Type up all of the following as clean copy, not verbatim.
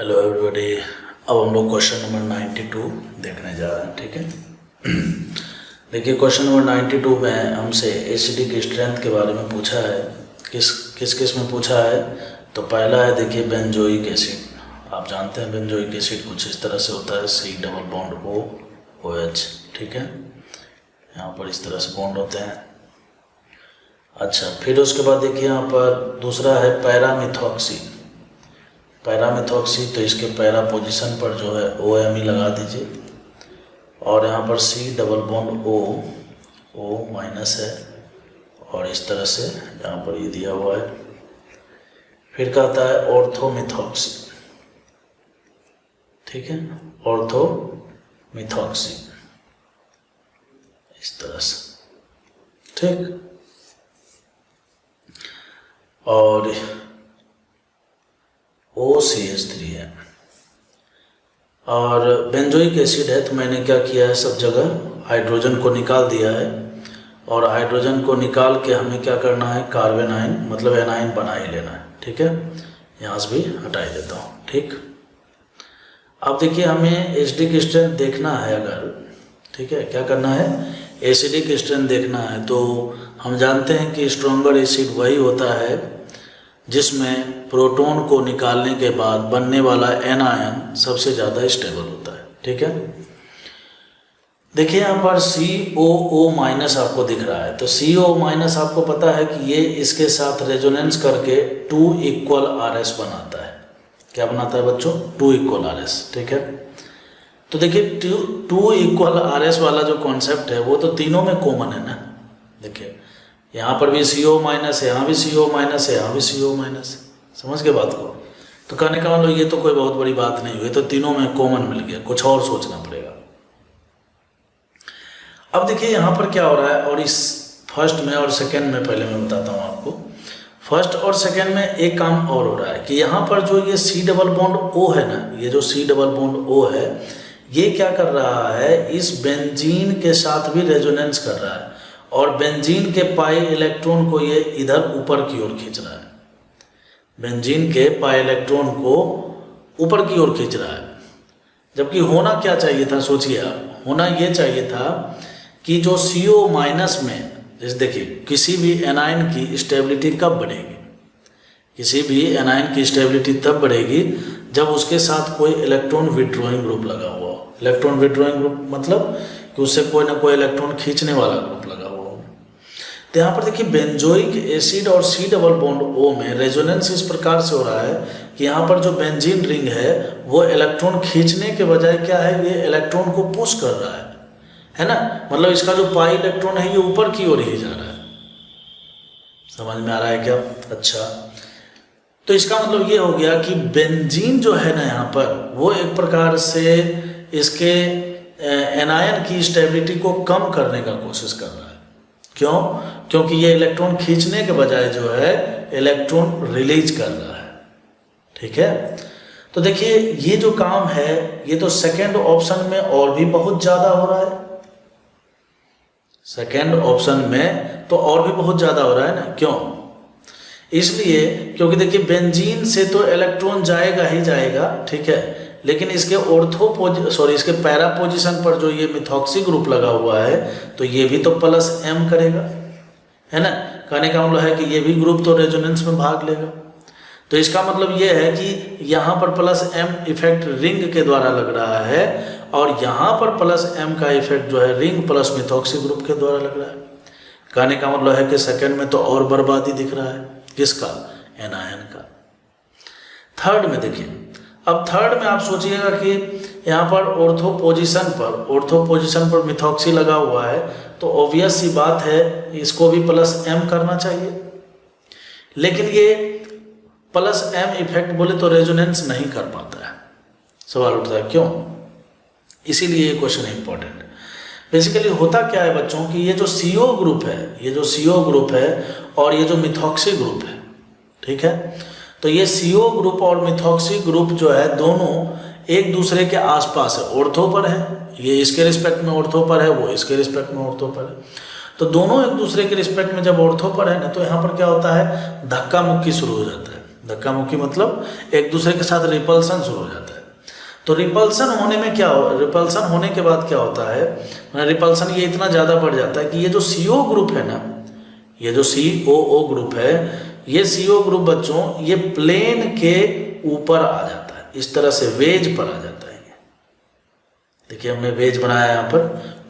Hello everybody. अब हम लोग क्वेश्चन नंबर 92 देखने जा रहे हैं। ठीक है, देखिए क्वेश्चन नंबर 92 में हमसे एसिडिक की स्ट्रेंथ के बारे में पूछा है। किस किस में पूछा है? तो पहला है देखिए बेंजोइक एसिड। आप जानते हैं बेंजोइक एसिड कुछ इस तरह से होता है, C+O OH। ठीक है, यहाँ पर इस तरह से बॉन्ड होते हैं। अच्छा, फिर उसके बाद देखिए यहाँ पर दूसरा है पैरामिथॉक्सी। तो इसके पैरा पोजीशन पर जो है OMe लगा दीजिए और यहाँ पर C+O है और इस तरह से यहाँ पर ये दिया हुआ है। फिर कहता है ऑर्थोमिथॉक्सी। ठीक है, ऑर्थोमिथॉक्सी इस तरह से। ठीक, और OCH3 है और बेंजोइक एसिड है। तो मैंने क्या किया है, सब जगह हाइड्रोजन को निकाल दिया है और हाइड्रोजन को निकाल के हमें क्या करना है, कार्बन आयन मतलब एनाइन बना ही लेना है। ठीक है, यहाँ से भी हटा ही देता हूँ। ठीक, अब देखिए हमें एसिडिक स्ट्रेंथ देखना है अगर, ठीक है, क्या करना है, एसिडिक स्ट्रेंथ देखना है। तो हम जानते हैं कि स्ट्रॉन्गर एसिड वही होता है जिसमें प्रोटॉन को निकालने के बाद बनने वाला एनायन सबसे ज़्यादा स्टेबल होता है। ठीक है, देखिए यहाँ पर COO- आपको दिख रहा है। तो CO- आपको पता है कि ये इसके साथ रेजोनेंस करके 2 = RS बनाता है। क्या बनाता है बच्चों? 2 = RS। ठीक है, तो देखिए 2 = RS वाला जो कॉन्सेप्ट है वो तो तीनों में कॉमन है ना। देखिए यहाँ पर भी CO-, यहाँ भी CO-, यहाँ भी CO-। समझ के बात को? तो कहने का मतलब ये तो कोई बहुत बड़ी बात नहीं हुई, तो तीनों में कॉमन मिल गया, कुछ और सोचना पड़ेगा। अब देखिए यहाँ पर क्या हो रहा है, और इस फर्स्ट में और सेकेंड में पहले मैं बताता हूँ आपको। फर्स्ट और सेकेंड में एक काम और हो रहा है कि यहाँ पर जो ये C+O है ना, ये जो C+O है, ये क्या कर रहा है, इस बेंजीन के साथ भी रेजोनेंस कर रहा है और बेंजीन के पाई इलेक्ट्रॉन को ये इधर ऊपर की ओर खींच रहा है। बेंजीन के पाई इलेक्ट्रॉन को ऊपर की ओर खींच रहा है, जबकि होना क्या चाहिए था, सोचिए आप, होना ये चाहिए था कि जो CO- में, जैसे देखिए किसी भी एनाइन की स्टेबिलिटी कब बढ़ेगी, किसी भी एनाइन की स्टेबिलिटी तब बढ़ेगी जब उसके साथ कोई इलेक्ट्रॉन विड्रॉइंग ग्रुप लगा हुआ हो। इलेक्ट्रॉन विड्रॉइंग ग्रुप मतलब कि उससे कोई ना कोई इलेक्ट्रॉन खींचने वाला ग्रुप लगा हुआ हो। तो यहाँ पर देखिए बेंजोइक एसिड और C+O में रेजोनेंस इस प्रकार से हो रहा है कि यहाँ पर जो बेंजीन रिंग है वो इलेक्ट्रॉन खींचने के बजाय क्या है, ये इलेक्ट्रॉन को पुश कर रहा है ना। मतलब इसका जो पाई इलेक्ट्रॉन है ये ऊपर की ओर ही जा रहा है। समझ में आ रहा है क्या? अच्छा, तो इसका मतलब ये हो गया कि बेंजीन जो है ना यहाँ पर, वो एक प्रकार से इसके एनायन की स्टेबिलिटी को कम करने का कोशिश कर रहा है। क्यों? क्योंकि ये इलेक्ट्रॉन खींचने के बजाय जो है इलेक्ट्रॉन रिलीज कर रहा है। ठीक है, तो देखिए ये जो काम है ये तो सेकेंड ऑप्शन में और भी बहुत ज़्यादा हो रहा है। सेकेंड ऑप्शन में तो और भी बहुत ज़्यादा हो रहा है ना। क्यों? इसलिए क्योंकि देखिए बेंजीन से तो इलेक्ट्रॉन जाएगा ही जाएगा, ठीक है, लेकिन इसके इसके पैरा पोजीशन पर जो ये मिथॉक्सी ग्रुप लगा हुआ है तो ये भी तो +M करेगा, है ना। कहने का मतलब है कि ये भी ग्रुप तो रेजोनेंस में भाग लेगा। तो इसका मतलब ये है कि यहाँ पर +M इफेक्ट रिंग के द्वारा लग रहा है और यहाँ पर +M का इफेक्ट जो है रिंग प्लस मिथॉक्सी ग्रुप के द्वारा लग रहा है। कहने का मतलब है कि सेकेंड में तो और बर्बादी दिख रहा है, किसका? एनायन का। थर्ड में देखिए, अब थर्ड में आप सोचिएगा कि यहाँ पर ऑर्थो पोजीशन पर मिथॉक्सी लगा हुआ है तो ऑब्वियस सी बात है इसको भी +M करना चाहिए, लेकिन ये +M इफेक्ट बोले तो रेजोनेंस नहीं कर पाता है। सवाल उठता है क्यों? इसीलिए ये क्वेश्चन इंपॉर्टेंट है। बेसिकली होता क्या है बच्चों कि ये जो CO ग्रुप है और ये जो मिथॉक्सी ग्रुप है, ठीक है, तो ये CO ग्रुप और मिथॉक्सी ग्रुप जो है दोनों एक दूसरे के आसपास है, ऑर्थो पर है। ये इसके रिस्पेक्ट में ऑर्थो पर है, वो इसके रिस्पेक्ट में ऑर्थो पर है। तो दोनों एक दूसरे के रिस्पेक्ट में जब ऑर्थो पर है ना, तो यहाँ पर क्या होता है, धक्का मुक्की शुरू हो जाता है। धक्का मुक्की मतलब एक दूसरे के साथ रिपल्सन शुरू हो जाता है। तो रिपल्सन होने में रिपल्सन होने के बाद क्या होता है, रिपल्सन ये इतना ज़्यादा बढ़ जाता है कि ये जो CO ग्रुप है ना, ये जो COO ग्रुप है, ये CO ग्रुप बच्चों ये प्लेन के ऊपर आ जाता है, इस तरह से वेज पर आ जाता है। ये देखिए हमने वेज बनाया यहाँ पर।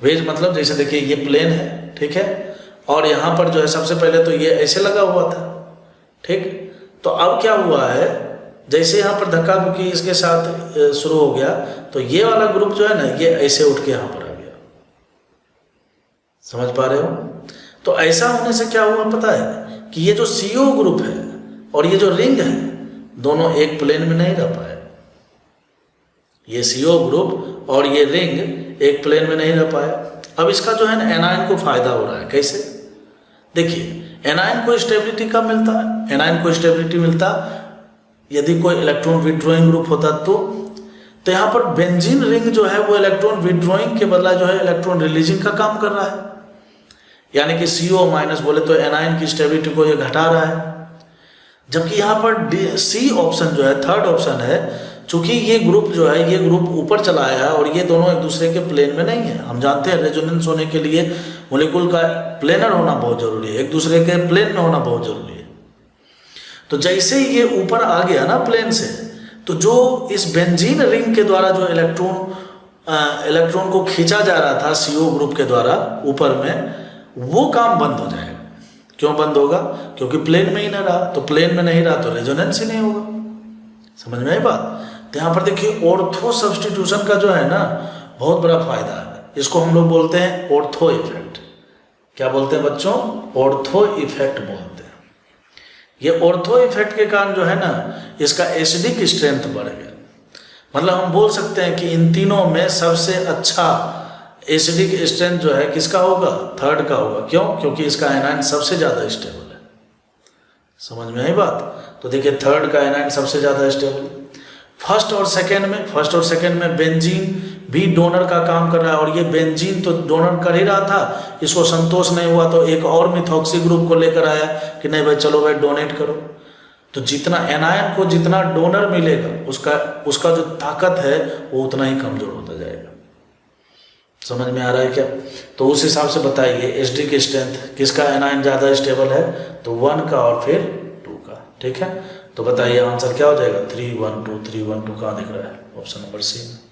वेज मतलब जैसे देखिए ये प्लेन है, ठीक है, और यहाँ पर जो है सबसे पहले तो ये ऐसे लगा हुआ था, ठीक। तो अब क्या हुआ है, जैसे यहाँ पर धक्का मुक्की इसके साथ शुरू हो गया तो ये वाला ग्रुप जो है ना ये ऐसे उठ के यहाँ पर आ गया। समझ पा रहे हो? तो ऐसा होने से क्या हुआ पता है कि ये जो CO ग्रुप है और ये जो रिंग है दोनों एक प्लेन में नहीं रह पाए। ये CO ग्रुप और ये रिंग एक प्लेन में नहीं रह पाए। अब इसका जो है ना एनायन को फायदा हो रहा है। कैसे? देखिए एनायन को स्टेबिलिटी कब मिलता है? एनायन को स्टेबिलिटी मिलता यदि कोई इलेक्ट्रॉन विड्रॉइंग ग्रुप होता तो यहाँ पर बेंजीन रिंग जो है वो इलेक्ट्रॉन विड्रॉइंग के बदला जो है इलेक्ट्रॉन रिलीजिंग का काम कर रहा है, यानी कि CO- बोले तो एनायन की स्टेबिलिटी को ये घटा रहा है। जबकि यहाँ पर C ऑप्शन जो है, थर्ड ऑप्शन है, चूंकि ये ग्रुप जो है ये ग्रुप ऊपर चला आया है और ये दोनों एक दूसरे के प्लेन में नहीं है। हम जानते हैं रेजोनेंस होने के लिए मोलिक्यूल का प्लेनर होना बहुत जरूरी है, एक दूसरे के प्लेन में होना बहुत जरूरी है। तो जैसे ही ये ऊपर आ गया ना प्लेन से, तो जो इस बेंजीन रिंग के द्वारा जो इलेक्ट्रॉन को खींचा जा रहा था CO ग्रुप के द्वारा ऊपर में, वो काम बंद हो जाएगा। क्यों बंद होगा? क्योंकि प्लेन में ही नहीं रहा। तो प्लेन में नहीं रहा तो रेजोनेंस ही नहीं होगा। समझ में आई बात? तो यहाँ पर देखिए ऑर्थो सब्स्टिट्यूशन का जो है ना बहुत बड़ा फायदा है। इसको हम लोग बोलते हैं ऑर्थो इफेक्ट। क्या बोलते हैं बच्चों? ऑर्थो इफेक्ट बोलते हैं। ये ऑर्थो इफेक्ट के कारण जो है ना इसका एसिडिक स्ट्रेंथ बढ़ गया। मतलब हम बोल सकते हैं कि इन तीनों में सबसे अच्छा एसिडिक स्ट्रेंथ जो है किसका होगा? थर्ड का होगा। क्यों? क्योंकि इसका एनायन सबसे ज़्यादा स्टेबल है। समझ में आई बात? तो देखिए थर्ड का एनायन सबसे ज़्यादा स्टेबल। फर्स्ट और सेकेंड में बेंजीन भी डोनर का काम कर रहा है और ये बेंजीन तो डोनर कर ही रहा था, इसको संतोष नहीं हुआ तो एक और मिथॉक्सी ग्रुप को लेकर आया कि नहीं भाई चलो भाई डोनेट करो। तो जितना एनायन को जितना डोनर मिलेगा उसका जो ताकत है वो उतना ही कमजोर होता जाएगा। समझ में आ रहा है क्या? तो उस हिसाब से बताइए एसिडिक स्ट्रेंथ किसका एनायन ज़्यादा स्टेबल है? तो 1 का और फिर 2 का। ठीक है, तो बताइए आंसर क्या हो जाएगा? 3 1 2 3 1 2 कहाँ दिख रहा है? ऑप्शन नंबर C में।